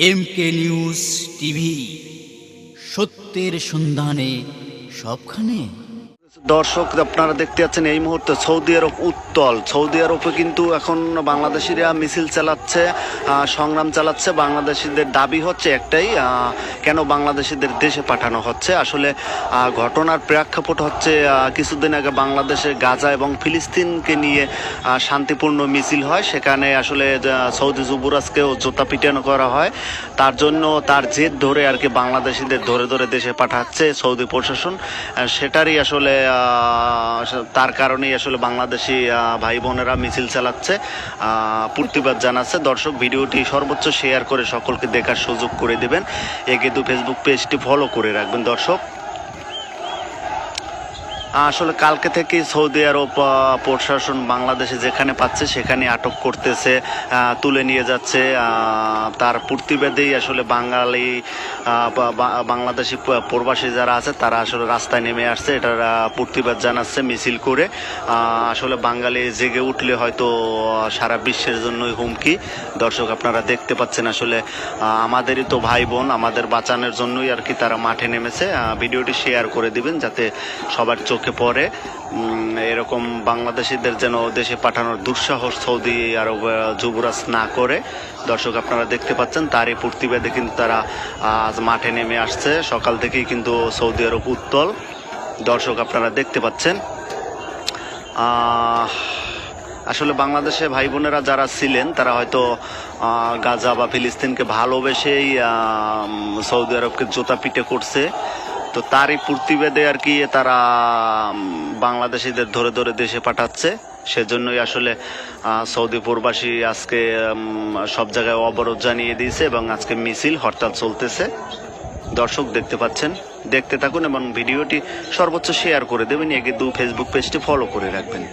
এমকে news TV, সত্যের সন্ধানে সবখানে। দর্শক, আপনারা দেখতে পাচ্ছেন এই মুহূর্তে সৌদি আরব উত্তল। সৌদি আরবে কিন্তু এখন বাংলাদেশিরা মিছিল চালাচ্ছে, সংগ্রাম চালাচ্ছে। বাংলাদেশিদের দাবি হচ্ছে একটাই, কেন বাংলাদেশিদের দেশে পাঠানো হচ্ছে। আসলে ঘটনার প্রেক্ষাপট হচ্ছে কিছুদিন আগে বাংলাদেশে গাজা এবং ফিলিস্তিনকে নিয়ে শান্তিপূর্ণ মিছিল হয়। সেখানে আসলে সৌদি যুবরাজকেও জুতা পিটানো করা হয়। তার জন্য তার জেদ ধরে আর কি বাংলাদেশিদের ধরে ধরে দেশে পাঠাচ্ছে সৌদি প্রশাসন। সেটারই আসলে তার কারণেই আসলে বাংলাদেশি ভাই বোনেরা মিছিল চালাচ্ছে, প্রতিবাদ জানাচ্ছে। দর্শক, ভিডিওটি সর্বোচ্চ শেয়ার করে সকলকে দেখার সুযোগ করে দেবেন। একে ফেসবুক পেজটি ফলো করে রাখবেন। দর্শক, আসলে কালকে থেকে সৌদি আরব প্রশাসন বাংলাদেশে যেখানে পাচ্ছে সেখানে আটক করতেছে, তুলে নিয়ে যাচ্ছে। তার প্রতিবাদেই আসলে বাংলাদেশি প্রবাসী যারা আছে তারা আসলে রাস্তায় নেমে আসছে, এটার প্রতিবাদ জানাচ্ছে মিছিল করে। আসলে বাঙালি জেগে উঠলে হয়তো সারা বিশ্বের জন্যই হুমকি। দর্শক, আপনারা দেখতে পাচ্ছেন আসলে আমাদেরই তো ভাই বোন, আমাদের বাঁচানোর জন্যই আর কি তারা মাঠে নেমেছে। ভিডিওটি শেয়ার করে দিবেন যাতে সবার চোখে পড়ে। এরকম বাংলাদেশিদের যেন দেশে পাঠানোর দুঃসাহস সৌদি আরব যুবরাজ না করে। দর্শক, আপনারা দেখতে পাচ্ছেন তারই প্রতিবাদে কিন্তু তারা আজ মাঠে নেমে আসছে। সকাল থেকেই কিন্তু সৌদি আরব উত্তল। দর্শক, আপনারা দেখতে পাচ্ছেন আসলে বাংলাদেশে ভাই বোনেরা যারা ছিলেন তারা হয়তো গাজা বা ফিলিস্তিনকে ভালোবেসেই সৌদি আরবকে জুতা পিটে করছে। তো তারই প্রতিবাদে আর কি তারা বাংলাদেশিদের ধরে ধরে দেশে পাঠাচ্ছে। সেজন্যই আসলে সৌদি প্রবাসী আজকে সব জায়গায় অবরোধ জানিয়ে দিয়েছে এবং আজকে মিছিল হরতাল চলতেছে। দর্শক, দেখতে পাচ্ছেন, দেখতে থাকুন এবং ভিডিওটি সর্বোচ্চ শেয়ার করে দেবেন। একে ফেসবুক পেজটি ফলো করে রাখবেন।